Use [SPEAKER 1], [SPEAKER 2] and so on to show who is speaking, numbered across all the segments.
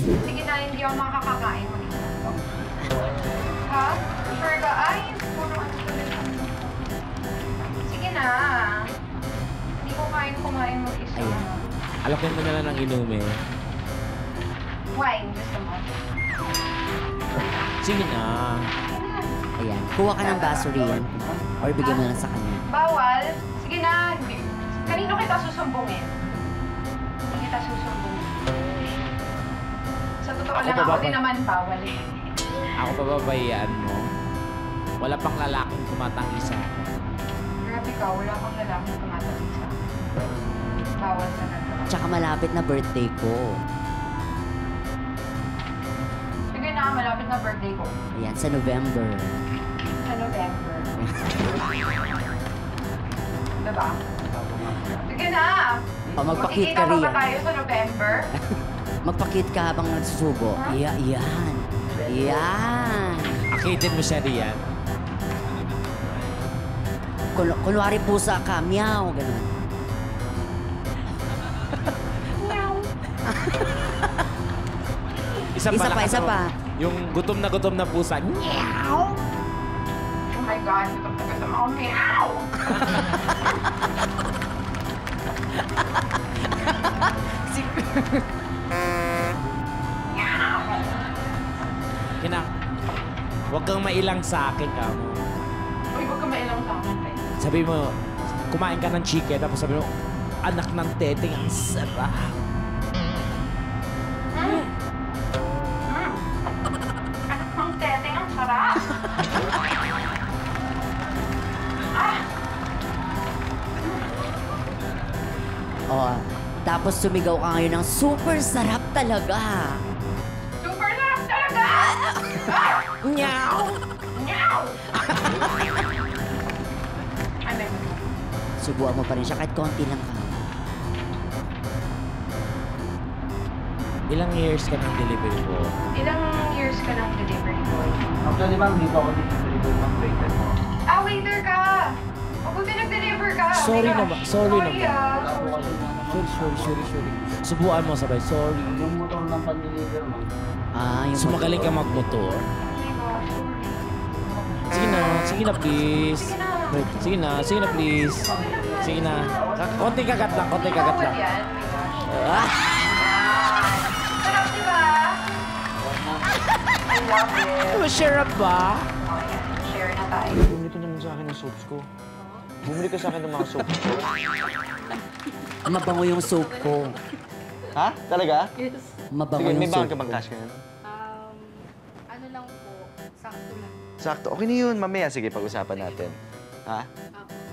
[SPEAKER 1] Sige na, hindi ako makakakain mag-isa. Ha? Sure ka? Ay, puro ano talaga. Sige na. Hindi ko kain kumain mag-isa.
[SPEAKER 2] Ayan. Alakin mo na lang ng inumin.
[SPEAKER 1] Wine, gusto mo?
[SPEAKER 2] Sige na.
[SPEAKER 3] Ayan. Kuha ka ng baso riyan. Or bigyan mo na sa kanya.
[SPEAKER 1] Bawal? Sige na. Hindi. Kanino kita susumbungin? Hindi kita susumbungin. Sa totoo lang, ako din naman bawal eh.
[SPEAKER 2] Ako pababayaan mo. Wala pang lalaking tumatanggi sa akin.
[SPEAKER 1] Grabe ka, wala kang lalaking tumatawid sa akin. Bawal talaga.
[SPEAKER 3] Tsaka malapit na birthday ko.
[SPEAKER 1] Sige na, malapit na birthday ko.
[SPEAKER 3] Ayan, sa November.
[SPEAKER 1] Sa November. Diba? Sige na!
[SPEAKER 3] O, magpakit ka
[SPEAKER 1] Magkikita pa
[SPEAKER 3] riyan.
[SPEAKER 1] ba tayo sa November?
[SPEAKER 3] Magpakit ka habang nagsusubo.
[SPEAKER 1] Huh?
[SPEAKER 3] Yan. Yan.
[SPEAKER 2] Akitin mo siya riyan.
[SPEAKER 3] Kunwari pusa ka, meow, ganun.
[SPEAKER 1] Meow.
[SPEAKER 2] Isa
[SPEAKER 3] Isa pa.
[SPEAKER 2] Yung gutom na pusa.
[SPEAKER 1] Meow! Oh my God, ito talaga ako. Meow!
[SPEAKER 2] Kina, huwag kang mailang sa akin, kamo.
[SPEAKER 1] Uy, huwag ka mailang sa akin, Tay.
[SPEAKER 2] Sabi mo, kumain ka ng chicken, tapos sabi mo, anak ng teteng, ang sarap.
[SPEAKER 1] Ang teteng, ang sarap!
[SPEAKER 3] O, tapos sumigaw ka ngayon ng super sarap talaga.
[SPEAKER 1] Super sarap talaga!
[SPEAKER 3] Meow.
[SPEAKER 1] Meow! Ano yun?
[SPEAKER 3] Subuan mo pa rin siya kahit konti lang ka.
[SPEAKER 2] Ilang years ka ng delivery ko?
[SPEAKER 1] Ilang years ka ng delivery boy?
[SPEAKER 4] Actually, ma'am, dito ako deliver ng waiter mo.
[SPEAKER 1] Ah, waiter ka! Mabuti nag-deliver ka!
[SPEAKER 2] Sorry
[SPEAKER 1] Oh my
[SPEAKER 2] naman,
[SPEAKER 1] gosh.
[SPEAKER 2] sorry naman.
[SPEAKER 1] Sorry.
[SPEAKER 2] Sorry. Subukan mo sabay, sorry.
[SPEAKER 4] Yung motor ng pan-deliver, ma'am.
[SPEAKER 3] Ah, yung
[SPEAKER 2] Sumagaling ka magmotor.
[SPEAKER 1] Oh my gosh, sorry.
[SPEAKER 2] Sige na, please.
[SPEAKER 1] Sige na.
[SPEAKER 2] Sige na, please. Sige na. Konting kagat lang.
[SPEAKER 1] Bawal yan, oh my gosh.
[SPEAKER 2] Ah!
[SPEAKER 1] Sarap, di ba? I love it.
[SPEAKER 2] Masarap ba?
[SPEAKER 1] Oh, yan. Share na tayo.
[SPEAKER 4] Bumili ka naman sa akin ng soaps ko. Bumili ka sa akin ng mga soaps ko.
[SPEAKER 3] mabango yung soap ko.
[SPEAKER 4] Ha? Talaga?
[SPEAKER 3] Mabango
[SPEAKER 4] Sige,
[SPEAKER 3] yung
[SPEAKER 4] may
[SPEAKER 3] soap
[SPEAKER 4] bang ka bang
[SPEAKER 3] ko.
[SPEAKER 4] cash ngayon?
[SPEAKER 5] Ano lang po, sakto lang.
[SPEAKER 4] Sakto. Okay na yun. Mamaya, sige, pag-usapan natin. Ha?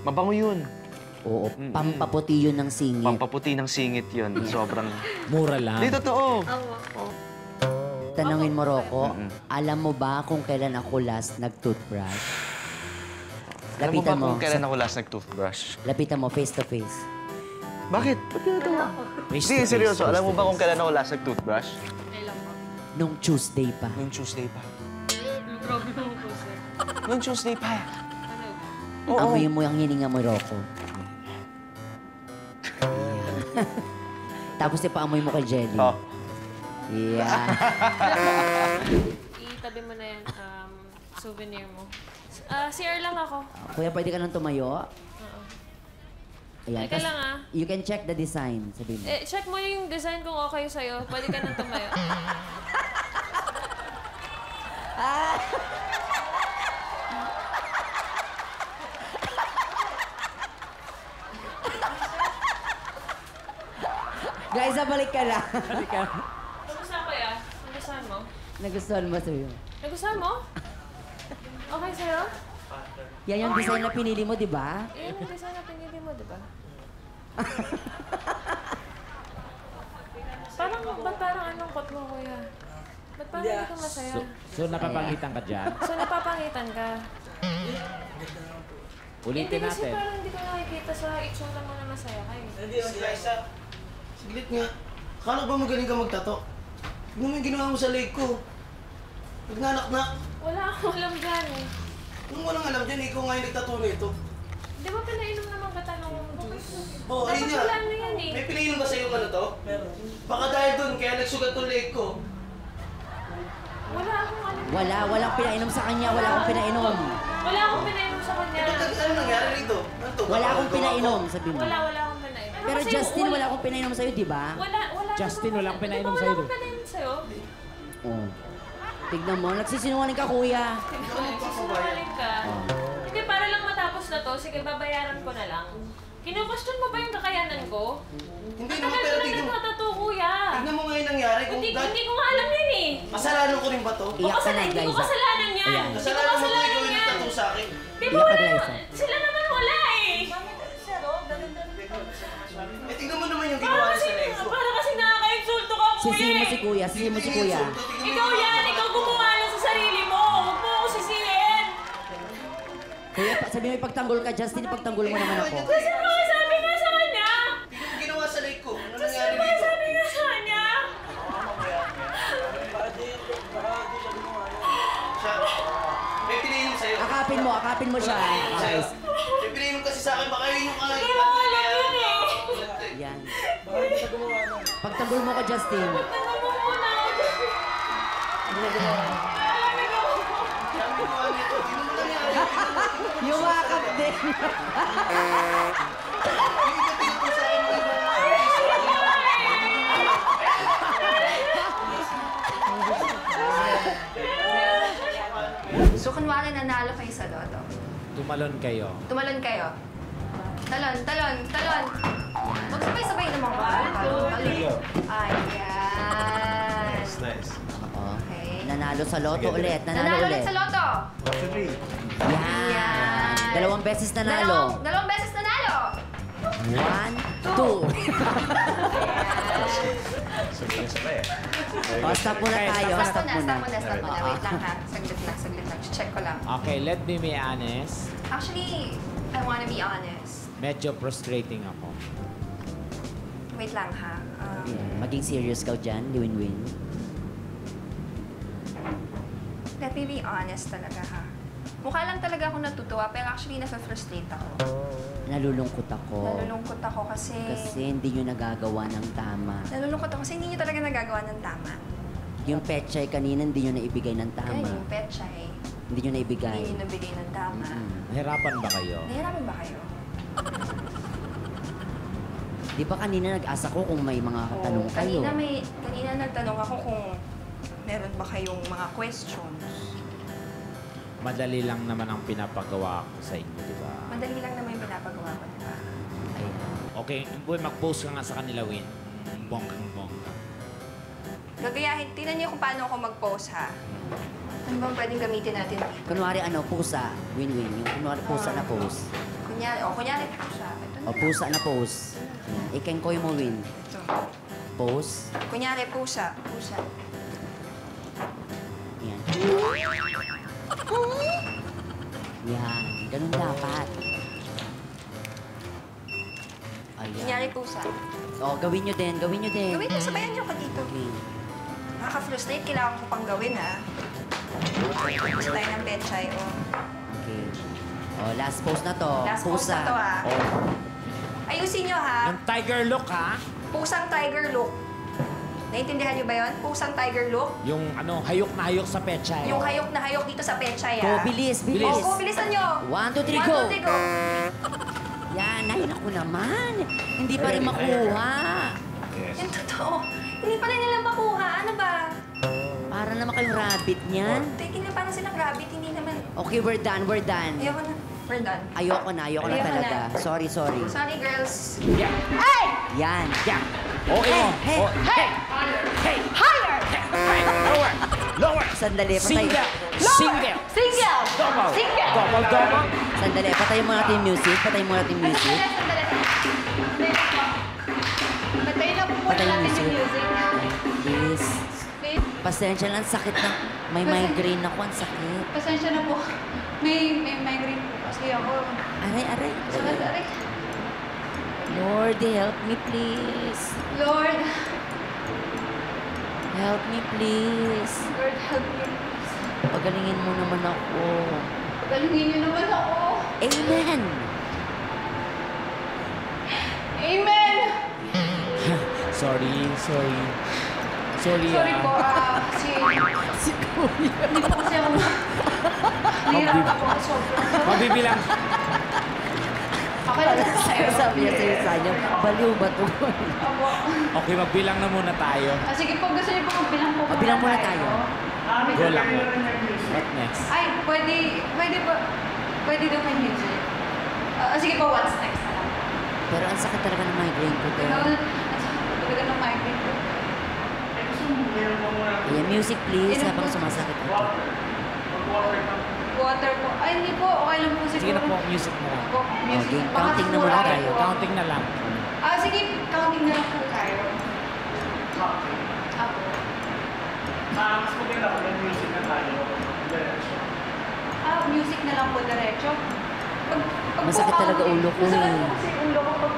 [SPEAKER 4] Mabango yun.
[SPEAKER 3] Oo, pampaputi yun ng singit.
[SPEAKER 4] Pampaputi ng singit yun. Sobrang...
[SPEAKER 2] Mura lang.
[SPEAKER 4] Di, totoo.
[SPEAKER 3] Tanungin mo, Rocco, alam mo ba kung kailan ako last nag-toothbrush?
[SPEAKER 4] Alam mo ba
[SPEAKER 3] Lapitan mo.
[SPEAKER 4] kung kailan ako last nag-toothbrush?
[SPEAKER 3] Lapitan mo, face to face.
[SPEAKER 4] Bakit? Ba't ginagawa?
[SPEAKER 2] Face
[SPEAKER 4] Hindi,
[SPEAKER 2] to face,
[SPEAKER 4] seryoso.
[SPEAKER 2] face
[SPEAKER 4] Alam mo
[SPEAKER 2] to
[SPEAKER 4] ba kung
[SPEAKER 2] face.
[SPEAKER 4] kailan ako last nag-toothbrush?
[SPEAKER 5] Kailan po?
[SPEAKER 3] Nung Tuesday pa.
[SPEAKER 4] Noong Tuesday pa.
[SPEAKER 5] Grabe naman po, sir.
[SPEAKER 4] Noong Tuesday pa.
[SPEAKER 5] Ano?
[SPEAKER 4] Oo.
[SPEAKER 3] Amoy mo yung hininga mo, Rocco. Tapos ipaamoy mo kay Jelly.
[SPEAKER 4] Oh.
[SPEAKER 3] Yeah.
[SPEAKER 5] Itabi mo na yan, souvenir mo. CR lang ako.
[SPEAKER 3] Kuya, pwede ka nang tumayo?
[SPEAKER 5] Oo.
[SPEAKER 3] Ayan.
[SPEAKER 5] Teka
[SPEAKER 3] tas
[SPEAKER 5] lang, ah.
[SPEAKER 3] You can check the design, sabi mo.
[SPEAKER 5] Check mo yung design kung okay sa'yo. Pwede ka nang tumayo.
[SPEAKER 3] Guys, balik ka na.
[SPEAKER 5] Nagustuhan ko ya? Nagustuhan mo?
[SPEAKER 3] Nagustuhan mo sa'yo.
[SPEAKER 5] Nagustuhan mo? Okay sa'yo?
[SPEAKER 3] Yan yung design na pinili mo, di ba?
[SPEAKER 5] Yung design na pinili mo, di ba? Ba't parang anong kot mo, kuya? Ba't parang hindi ka masaya?
[SPEAKER 2] So napapangitan ka dyan?
[SPEAKER 5] So, napapangitan ka.
[SPEAKER 2] Ulitin
[SPEAKER 5] Hindi kasi
[SPEAKER 2] natin.
[SPEAKER 5] parang hindi ko nakikita sa itsura mo na masaya ka eh.
[SPEAKER 6] Hindi, Liza. Saglit nga. Akala ba magaling ka magtato? Ano mo yung ginawa mo sa leg ko? Nagnanak-nak.
[SPEAKER 5] Wala akong alam dyan eh.
[SPEAKER 6] Anong walang alam dyan? Ikaw nga yung nagtato nito.
[SPEAKER 5] Di ba pinainom naman kita ng juice?
[SPEAKER 6] Oo, ayun
[SPEAKER 5] Dapat
[SPEAKER 6] nga.
[SPEAKER 5] wala na yan eh.
[SPEAKER 6] May pinainom ba sa'yo ano to? Baka dahil dun, kaya nagsugat tong leg ko.
[SPEAKER 5] Wala akong alam.
[SPEAKER 3] Walang pinainom sa kanya, wala akong pinainom.
[SPEAKER 5] Wala akong pinainom sa kanya.
[SPEAKER 6] Ano nangyari rito? Ano to?
[SPEAKER 3] Wala akong pinainom, sabi mo.
[SPEAKER 5] Wala akong pinainom.
[SPEAKER 3] Pero
[SPEAKER 5] kasi
[SPEAKER 3] Justin, wala akong pinainom sa'yo, di ba?
[SPEAKER 5] Wala.
[SPEAKER 2] Justin, walang pinainom
[SPEAKER 5] Di ba
[SPEAKER 2] sa'yo,
[SPEAKER 5] Wala akong pinainom sa'yo.
[SPEAKER 3] Oo. Tignan mo, nagsisinungaling ka, kuya.
[SPEAKER 5] Sinungaling ka.
[SPEAKER 3] Oh.
[SPEAKER 5] Hindi, para lang matapos na to, sige, babayaran ko na lang. Kinu-question mo ba yung kakayanan ko?
[SPEAKER 6] Hindi
[SPEAKER 5] Ang
[SPEAKER 6] naman,
[SPEAKER 5] tagal
[SPEAKER 6] pero
[SPEAKER 5] ko na
[SPEAKER 6] tignan mo.
[SPEAKER 5] nagtatato, kuya.
[SPEAKER 6] Tignan mo nga yung nangyari. Kung
[SPEAKER 5] Hindi ko nga alam yan eh.
[SPEAKER 6] Kasalanan ko rin ba to?
[SPEAKER 3] Iyak ka na,
[SPEAKER 5] Hindi ko
[SPEAKER 3] Glyza.
[SPEAKER 5] kasalanan yan.
[SPEAKER 3] Ayan.
[SPEAKER 5] Hindi ko
[SPEAKER 6] Kasalanan mo to,
[SPEAKER 5] kasalanan
[SPEAKER 6] ikaw yung
[SPEAKER 5] yan.
[SPEAKER 6] nagtato sa akin.
[SPEAKER 5] Di ba
[SPEAKER 3] Iyak ka,
[SPEAKER 5] wala
[SPEAKER 3] Glyza.
[SPEAKER 5] Sila naman wala eh.
[SPEAKER 6] Eh, tignan mo naman yung ginawa niya sa leg ko.
[SPEAKER 5] Para kasi nakaka-insulto ka, kuya
[SPEAKER 3] Sisihin mo
[SPEAKER 5] eh.
[SPEAKER 3] si kuya, sisihin mo si kuya.
[SPEAKER 5] Ikaw yan, ikaw gumawa lang sa sarili mo. Huwag mo ako sisihin.
[SPEAKER 3] Kuya, sabi mo ipagtanggol ka, Justin, ipagtanggol mo naman ako.
[SPEAKER 5] Kasi mga sabi nga sa kanya.
[SPEAKER 6] Tignan mo ginawa sa leg ko. Ano
[SPEAKER 5] Kasi
[SPEAKER 6] nangyari
[SPEAKER 5] mga
[SPEAKER 6] dito?
[SPEAKER 5] sabi nga sa kanya.
[SPEAKER 6] Siya, may pinainom sa'yo.
[SPEAKER 3] Akapin mo siya.
[SPEAKER 6] Sa'yo. May pinainom kasi sa akin, baka yun yung
[SPEAKER 5] Hindi mo alam yun eh.
[SPEAKER 3] Yan. Pagtanggol mo ko, Justin.
[SPEAKER 5] Tanong mo muna.
[SPEAKER 3] Yumakap din.
[SPEAKER 1] So, kunwari nanalo kayo sa loto.
[SPEAKER 2] Tumalon kayo.
[SPEAKER 1] Tumalon kayo. Talon. Magsabay-sabay naman ba? Talon. Ayan.
[SPEAKER 4] Nice.
[SPEAKER 3] Oo.
[SPEAKER 1] Okay.
[SPEAKER 3] Nanalo sa loto ulit. Nanalo
[SPEAKER 1] Nanalo
[SPEAKER 3] ulit.
[SPEAKER 1] ulit sa loto.
[SPEAKER 3] Yan.
[SPEAKER 1] Yan.
[SPEAKER 3] Dalawang beses nanalo.
[SPEAKER 1] Dalawang beses nanalo.
[SPEAKER 3] 1, 2. O, stop muna tayo.
[SPEAKER 1] Stop muna.
[SPEAKER 3] Oo.
[SPEAKER 1] Wait lang ha. Saglit lang. Check ko lang.
[SPEAKER 2] Okay, let me be honest.
[SPEAKER 1] Actually, I wanna be honest.
[SPEAKER 2] Medyo frustrating ako.
[SPEAKER 1] Wait lang ha.
[SPEAKER 3] Maging serious ka dyan, win-win.
[SPEAKER 1] Let me be honest talaga ha. Mukha lang talaga ako natutuwa, pero actually nasa-frustrate ako.
[SPEAKER 3] Nalulungkot ako.
[SPEAKER 1] Nalulungkot ako kasi...
[SPEAKER 3] Kasi hindi nyo nagagawa ng tama.
[SPEAKER 1] Nalulungkot ako kasi hindi nyo talaga nagagawa ng tama.
[SPEAKER 3] Yung petchay kanina, hindi nyo naibigay ng
[SPEAKER 1] Kaya
[SPEAKER 3] tama.
[SPEAKER 1] yung petchay,
[SPEAKER 3] Hindi nyo naibigay.
[SPEAKER 1] hindi nyo nabigay ng tama.
[SPEAKER 2] Nahirapan ba kayo?
[SPEAKER 1] Nahirapan ba kayo?
[SPEAKER 3] Di ba kanina nag-asa ko kung may mga tanong kayo?
[SPEAKER 1] Kanina nagtanong ako kung meron ba kayong mga questions.
[SPEAKER 2] Madali lang naman ang pinapagawa ko sa inyo, di ba?
[SPEAKER 1] Madali lang naman yung pinapagawa ko, di ba?
[SPEAKER 3] Ayan.
[SPEAKER 2] Okay, boy, mag-post ka nga sa kanila, Win. Bonggang-bongga.
[SPEAKER 1] Gagayahin, tinan niyo kung paano ako mag-post, ha? Ano bang pwedeng gamitin natin dito?
[SPEAKER 3] Kunwari pusa. Win-win. Yung kunwari pusa na pose.
[SPEAKER 1] Kunyari pusa. Ito na
[SPEAKER 3] O pusa na pose. Yan. Ikengkoy mo, Win.
[SPEAKER 1] Ito.
[SPEAKER 3] Pose.
[SPEAKER 1] Kunyari pusa.
[SPEAKER 3] Yan. Yan. Ganun dapat.
[SPEAKER 1] Kunyari
[SPEAKER 3] Ayan.
[SPEAKER 1] pusa.
[SPEAKER 3] O, gawin nyo din. Gawin nyo din.
[SPEAKER 1] Gawin niyo, sabayan niyo ako dito.
[SPEAKER 3] Okay.
[SPEAKER 1] Nakaka-frustrate, kailangan ko pang gawin, ha? Gusto tayo ng petchay, oh.
[SPEAKER 3] Okay. O, last pose na to.
[SPEAKER 1] Last pose
[SPEAKER 3] pusa.
[SPEAKER 1] na to, ha?
[SPEAKER 3] O,
[SPEAKER 1] Ayusin niyo, ha?
[SPEAKER 2] Yung tiger look, ha?
[SPEAKER 1] Pusang tiger look. Naintindihan niyo ba yun? Pusang tiger look.
[SPEAKER 2] Yung hayok na hayok sa pechay.
[SPEAKER 1] Yung hayok na hayok dito sa petchay,
[SPEAKER 3] go,
[SPEAKER 1] ha?
[SPEAKER 3] bilis,
[SPEAKER 2] Bilis.
[SPEAKER 3] bilis.
[SPEAKER 1] Go, bilisan niyo!
[SPEAKER 3] 1, 2, 3,
[SPEAKER 1] 1,
[SPEAKER 3] go!
[SPEAKER 1] 2, 3, go!
[SPEAKER 3] Yan, ay, naku naman. Hindi pa rin makuha.
[SPEAKER 1] Yung totoo. Hindi pa rin nila makuha. Ano ba?
[SPEAKER 3] Para naman kayong rabbit niyan.
[SPEAKER 1] Tingin na parang silang rabbit. Hindi naman.
[SPEAKER 3] Okay, we're done, we're done.
[SPEAKER 1] Ayoko na. We're done.
[SPEAKER 3] Ayoko na
[SPEAKER 1] Ayoko
[SPEAKER 3] talaga.
[SPEAKER 1] na.
[SPEAKER 3] Sorry.
[SPEAKER 1] Sorry, girls.
[SPEAKER 2] Yeah.
[SPEAKER 3] Yan.
[SPEAKER 2] Yeah. Okay mo.
[SPEAKER 3] Hey,
[SPEAKER 2] Oh, hey. Hey.
[SPEAKER 1] Higher!
[SPEAKER 2] Hey. Lower. Lower.
[SPEAKER 3] Sandali, patay.
[SPEAKER 2] Single.
[SPEAKER 1] Single!
[SPEAKER 2] Double.
[SPEAKER 1] Single!
[SPEAKER 2] Double.
[SPEAKER 3] Sandali, patayin mo natin yung music. Patayin mo natin yung music.
[SPEAKER 1] Sandali. Patayin na po muna
[SPEAKER 3] Patayin yung
[SPEAKER 1] natin yung
[SPEAKER 3] music.
[SPEAKER 1] music.
[SPEAKER 3] Please.
[SPEAKER 1] Please.
[SPEAKER 3] Pasensya lang, sakit na. May migraine ako, ang sakit.
[SPEAKER 1] Pasensya na po. May migraine po kasi ako.
[SPEAKER 3] Aray.
[SPEAKER 1] Sorry.
[SPEAKER 3] Lord, help me please.
[SPEAKER 1] Lord.
[SPEAKER 3] Help me please.
[SPEAKER 1] Lord, help me.
[SPEAKER 3] Pagalingin mo naman ako.
[SPEAKER 1] Pagalingin niyo naman ako.
[SPEAKER 3] Amen.
[SPEAKER 1] Amen!
[SPEAKER 2] Sorry. Sorry,
[SPEAKER 1] Sorry po, kasi...
[SPEAKER 3] Si Kuya.
[SPEAKER 1] Hindi po kasi ako... Nahihirap ako sobrang.
[SPEAKER 2] Mabibilang.
[SPEAKER 1] Okay lang po kayo.
[SPEAKER 3] Sabi niya sa'yo sa kanya, baliw ba to?
[SPEAKER 1] Opo.
[SPEAKER 2] Okay, magbilang na muna tayo.
[SPEAKER 1] Sige po, gusto niyo po magbilang po
[SPEAKER 3] Magbilang muna tayo.
[SPEAKER 2] Go lang. What next?
[SPEAKER 1] Ay, pwede po. Pwede daw may music. Sige po, what's next na lang?
[SPEAKER 3] Pero ang sakit talaga ng migraine ko, te.
[SPEAKER 1] Ang sakit talaga ng migraine ko.
[SPEAKER 3] Ayan, music please, habang sumasakit ako.
[SPEAKER 1] Water po. Ay, hindi po. Okay lang po siguro.
[SPEAKER 2] Sige na po, music na lang.
[SPEAKER 1] Po, music.
[SPEAKER 3] Okay,
[SPEAKER 1] Baka
[SPEAKER 3] counting na
[SPEAKER 1] siguro
[SPEAKER 3] muna
[SPEAKER 1] ay
[SPEAKER 3] tayo.
[SPEAKER 1] po.
[SPEAKER 2] Counting na lang.
[SPEAKER 1] Sige, counting na lang po tayo. Ako.
[SPEAKER 7] Mas maganda kung may music na tayo. Diretso.
[SPEAKER 1] Music na lang po diretso. Pag
[SPEAKER 3] Masakit
[SPEAKER 1] po
[SPEAKER 3] talaga
[SPEAKER 1] counting,
[SPEAKER 3] ulo ko
[SPEAKER 1] masakit
[SPEAKER 3] eh.
[SPEAKER 1] po kasi ulo ko pag,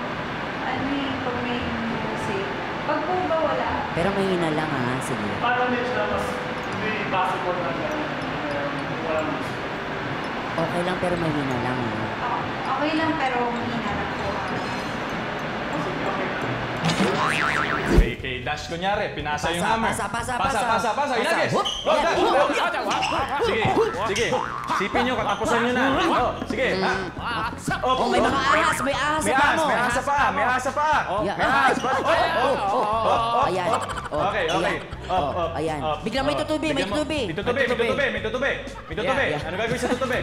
[SPEAKER 1] pag may music. Pag po ba wala?
[SPEAKER 3] Pero mahina lang ha, sige.
[SPEAKER 7] Parang medyo na mas hindi basketball na gano'n. Wala music.
[SPEAKER 3] Okay lang pero mahina lang ha.
[SPEAKER 1] Okay lang pero mahina lang po.
[SPEAKER 4] Kay Dash kunyari, pinasa yung hammer.
[SPEAKER 3] Pasa.
[SPEAKER 4] Ilagis!
[SPEAKER 3] Whoop!
[SPEAKER 4] Go,
[SPEAKER 3] Yan.
[SPEAKER 4] Dash!
[SPEAKER 3] Whoop!
[SPEAKER 4] Sige, sige. Sipin nyo, katapusan nyo na. Sige, ha?
[SPEAKER 3] Oh, may mga ahas, may ahas sa paa mo.
[SPEAKER 4] May ahas sa paa, may ahas sa paa.
[SPEAKER 3] Yeah.
[SPEAKER 4] May ahas, balik.
[SPEAKER 3] Ayan.
[SPEAKER 4] Okay.
[SPEAKER 3] Ayan. Biglang may tutubi, may tutubi.
[SPEAKER 4] May tutubi.
[SPEAKER 3] Yeah.
[SPEAKER 4] Ano gagawin sa tutubi?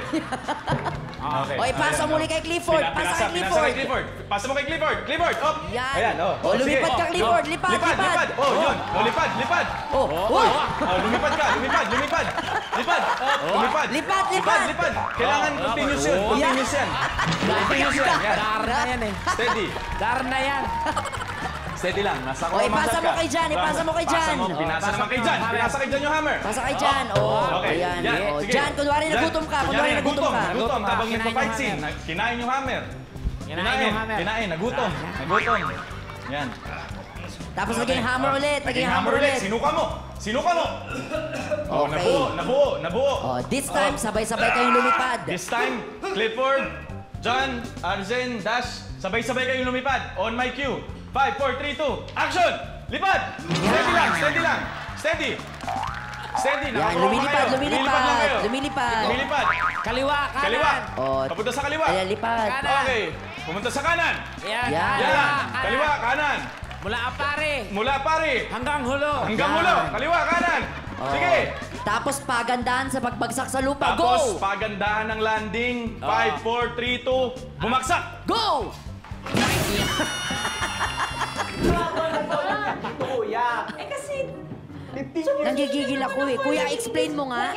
[SPEAKER 4] Okay.
[SPEAKER 3] O, ipasa mo ulit kay Clifford. Pasa kay
[SPEAKER 4] Pinasa kay
[SPEAKER 3] Clifford.
[SPEAKER 4] Clifford. Pasa mo kay Clifford. Clifford, up!
[SPEAKER 3] Yan.
[SPEAKER 4] Ayan,
[SPEAKER 3] Oh, lumipad ka, Clifford. Lipad.
[SPEAKER 4] Lipad. Oh, yun. Oh, lipad.
[SPEAKER 3] Oh,
[SPEAKER 4] Oh, lumipad ka. Lumipad. Lipad. Kailangan continuous yun. Continuous yan. Yan.
[SPEAKER 2] Dar na yan eh.
[SPEAKER 4] Steady.
[SPEAKER 2] Dar na yan.
[SPEAKER 4] Steady lang. Nasa
[SPEAKER 3] O, ipasa mo kay Jan, ipasa mo kay Jan.
[SPEAKER 4] Pinasa naman kay Jan. Pinasa kay Jan yung hammer.
[SPEAKER 3] Pasa kay Jan. Oh,
[SPEAKER 4] Okay.
[SPEAKER 3] ayan.
[SPEAKER 4] Yan.
[SPEAKER 3] Oh,
[SPEAKER 4] Sige.
[SPEAKER 3] Jan, kunwari nagutom ka. Kunwari nagutom ka.
[SPEAKER 4] Nagutom. Habang
[SPEAKER 2] Kinain
[SPEAKER 4] nagpa-fight
[SPEAKER 2] yung
[SPEAKER 4] scene.
[SPEAKER 2] hammer.
[SPEAKER 4] Kinain yung hammer.
[SPEAKER 2] Kinain yung hammer.
[SPEAKER 4] Kinain. Nagutom. Yan.
[SPEAKER 3] Tapos naging hammer ulit. Naging hammer ulit.
[SPEAKER 4] Sinuka mo. Oh,
[SPEAKER 3] Okay.
[SPEAKER 4] nabuo.
[SPEAKER 3] Oh, this time, sabay-sabay kayong lumipad.
[SPEAKER 4] This time, Clifford, John, Arzen, Dash, sabay-sabay kayong lumipad. On my cue. 5, 4, 3, 2, action! Lipad! Steady lang. Steady.
[SPEAKER 3] Yan,
[SPEAKER 4] Nakaproba kayo. lang kayo. Lumilipad.
[SPEAKER 2] Kaliwa, kanan.
[SPEAKER 4] Kaliwa.
[SPEAKER 3] Oh,
[SPEAKER 4] Papunta sa kaliwa.
[SPEAKER 3] ayan, lipad.
[SPEAKER 2] Kanan.
[SPEAKER 4] Okay. Pumunta sa kanan.
[SPEAKER 2] Yan.
[SPEAKER 3] Yan.
[SPEAKER 2] Kaliwa,
[SPEAKER 4] Kaliwa, kanan.
[SPEAKER 2] Mula apare.
[SPEAKER 4] Mula pare.
[SPEAKER 2] Hanggang hulo.
[SPEAKER 4] Hanggang
[SPEAKER 3] Yan.
[SPEAKER 4] ulo. Kaliwa, kanan.
[SPEAKER 3] Oh.
[SPEAKER 4] Sige.
[SPEAKER 3] Tapos pagandahan sa pagbagsak sa lupa.
[SPEAKER 4] Tapos,
[SPEAKER 3] Go!
[SPEAKER 4] pagandahan ng landing. 5, 4, 3, 2, bumagsak.
[SPEAKER 3] Go! Nanggigigil ako eh. Kuya, explain mo nga.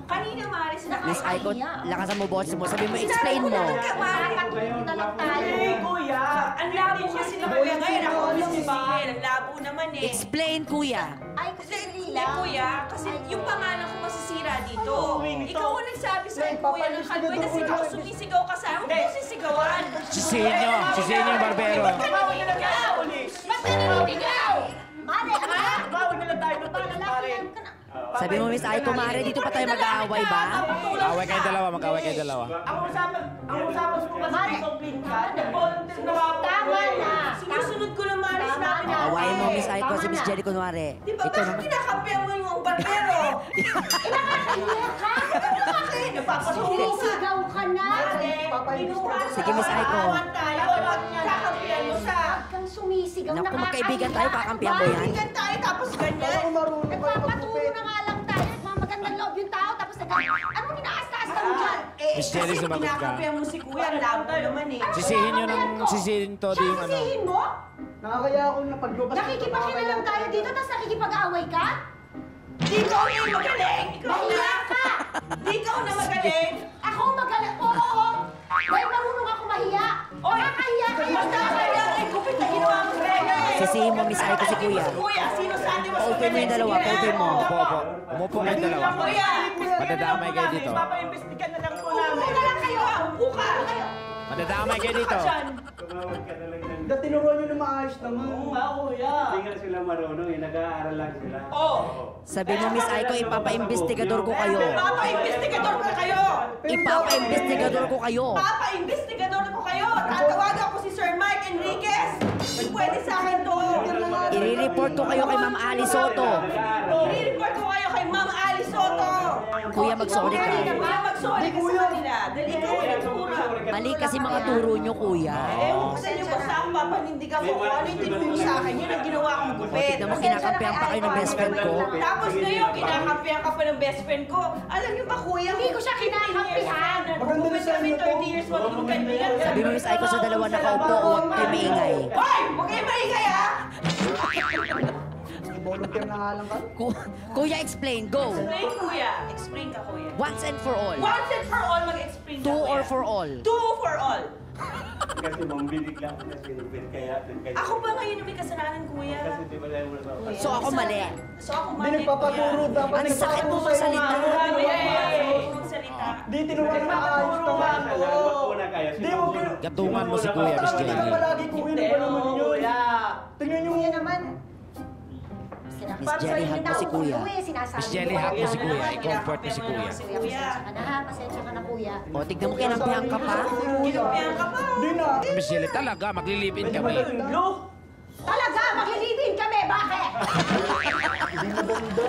[SPEAKER 8] Kanina, Maris, na
[SPEAKER 3] Miss Aiko, lakasan mo boses mo. Sabi mo, explain mo.
[SPEAKER 8] Papatuto na lang tayo.
[SPEAKER 7] Kuya!
[SPEAKER 8] Ang labo kasi naman kuya ngayon. Ako, Miss Miguel. Ang labo naman eh.
[SPEAKER 3] Explain, kuya.
[SPEAKER 8] Ay, kasi kuya, kasi yung pangalan ko masisira dito. Ikaw ang nagsabi sa akin, kuya, ng kalboy na sumisigaw ka sa akin. Huwag mo sisigawan.
[SPEAKER 2] Sisihin nyo yung barbero.
[SPEAKER 8] Ba't ka naninigaw? Ba't ka naninigaw? Mare,
[SPEAKER 7] Bawal na lang tayo ng pare.
[SPEAKER 3] Sabi mo, Miss Aiko, Mare, dito pa tayo mag-aaway ba?
[SPEAKER 2] Mag-away kayo dalawa.
[SPEAKER 7] Ang usapan ko kasi discipline ka. Nag-volunteer na ako.
[SPEAKER 8] Tama na. Sinusunod ko lang, Maris, namin na.
[SPEAKER 3] Awayin mo, Miss Aiko, si Miss Jelly, kunwari.
[SPEAKER 8] Di ba
[SPEAKER 3] Ito
[SPEAKER 8] bakit
[SPEAKER 3] naman.
[SPEAKER 8] kinakampihan mo yung barbero? Kinakahiya ka? Bakit? Napapasuko ka. Sigaw ka na.
[SPEAKER 3] Sige, Miss Aiko.
[SPEAKER 8] Tayo, kakampihan mo siya. Huwag kang sumisigaw.
[SPEAKER 3] Naku, magkaibigan tayo, kakampihan mo yan.
[SPEAKER 8] Magkaibigan tayo, tapos ganyan. Nagpapaturo na nga lang tayo. Magandang loob yung tao, tapos anong inaas-taas ka mo dyan?
[SPEAKER 2] Miss Jelly, sumagot ka.
[SPEAKER 8] Kinakakampihan mo si Kuya, ang labo naman eh.
[SPEAKER 2] Sisihin nyo sisihin todo yung ano.
[SPEAKER 8] Sisihin mo?
[SPEAKER 7] Nakakaya ako na paglubas.
[SPEAKER 8] Nakikipakilalang tayo dito, tapos nakikipag-aaway ka? Di ikaw na yung magaling! Mahiya ka! Di ikaw na magaling! Ako magaling? Oo! Dahil marunong ako mahiya! Nakakahiya kayo! Basta kaya ay gupit na ginawa mo sa kanya eh!
[SPEAKER 3] Sisihin mo, Miss Aiko, si Kuya.
[SPEAKER 8] Kuya, sino sa atin mas
[SPEAKER 3] Paupo mo yung dalawa, paupo mo.
[SPEAKER 2] Opo. Umupo kayong dalawa.
[SPEAKER 8] Kuya!
[SPEAKER 2] Madadamay kayo dito.
[SPEAKER 7] Papaimbestigan na lang po
[SPEAKER 8] Upo
[SPEAKER 7] namin.
[SPEAKER 8] na lang kayo! Upo ka!
[SPEAKER 2] Madadamay kayo dito.
[SPEAKER 9] Tumawag ka na lang ng...
[SPEAKER 7] Tinuruan nyo na maayos naman. Oo nga, kuya.
[SPEAKER 9] Hindi nga sila marunong eh, nag-aaral lang sila.
[SPEAKER 3] Sabi mo, Miss Aiko, ipapa-investigador ko kayo.
[SPEAKER 8] Papa-investigador ko kayo!
[SPEAKER 3] Ipapa-investigador ko kayo.
[SPEAKER 8] Papa-investigador ko kayo! Tatawagan ko si Sir Mike Enriquez! Pwede sa akin to!
[SPEAKER 3] I-report ko kayo kay Ma'am Ali Soto.
[SPEAKER 8] I-report ko kayo kay Ma'am Ali Soto.
[SPEAKER 3] Kuya, mag-sorry ka.
[SPEAKER 8] Kuya, mag-sorry ka sa kanila. Dahil ikaw ang nagturo.
[SPEAKER 3] Mali kasi mga turo nyo, kuya.
[SPEAKER 8] Ewan ko sa inyo, basta ang papanindigan ko kung ano yung tinuro sa akin, yun ang ginawa kong gupit.
[SPEAKER 3] Tignan mo, kinakampihan pa kayo ng best friend ko.
[SPEAKER 8] Tapos ngayon, kinakampihan ka pa ng best friend ko. Alam niyo ba, kuya? Hindi ko siya kinakampihan. Nagugupit kami 30 years magkaibigan.
[SPEAKER 3] Sabi mo, Miss Aiko, sa dalawa nakaupo, huwag kayo maingay.
[SPEAKER 8] Hoy! Huwag kayo maingay, ha?
[SPEAKER 3] Kuya, explain. Go.
[SPEAKER 8] Explain, kuya. Explain ka, kuya.
[SPEAKER 3] Once and for all.
[SPEAKER 8] Once and for all, mag-explain ka,
[SPEAKER 3] Two
[SPEAKER 8] kuya.
[SPEAKER 3] or for all.
[SPEAKER 8] Two for all.
[SPEAKER 9] Kasi mambilig lang ako kasi kaya.
[SPEAKER 8] Ako ba ngayon yung may kasalanan, kuya?
[SPEAKER 9] Kasi di ba lang wala.
[SPEAKER 3] So ako mali.
[SPEAKER 8] So ako mali,
[SPEAKER 6] nagpapaturo dapat.
[SPEAKER 3] Ang sakit mo magsalita.
[SPEAKER 8] magsalita.
[SPEAKER 6] Di tinuruan na ayos naman.
[SPEAKER 9] Wala kaya.
[SPEAKER 6] Di mo
[SPEAKER 2] Gatungan mo si Kuya, Miss Jenny.
[SPEAKER 6] palagi ko hindi ba naman yun? Tingnan nyo.
[SPEAKER 8] Kuya naman.
[SPEAKER 3] Miss Jenny, hug mo si Kuya.
[SPEAKER 2] Miss Jelly, hug mo si Kuya. I-comfort mo si Kuya.
[SPEAKER 8] Kuya. Pasensya ka na, kuya.
[SPEAKER 3] O, tignan mo, kinampihan ka pa.
[SPEAKER 8] Kinampihan ka pa.
[SPEAKER 6] Di na.
[SPEAKER 2] Miss Jelly, talaga, maglilipin kami.
[SPEAKER 8] Talaga, maglilibin kami. Bakit?
[SPEAKER 6] Hindi maganda.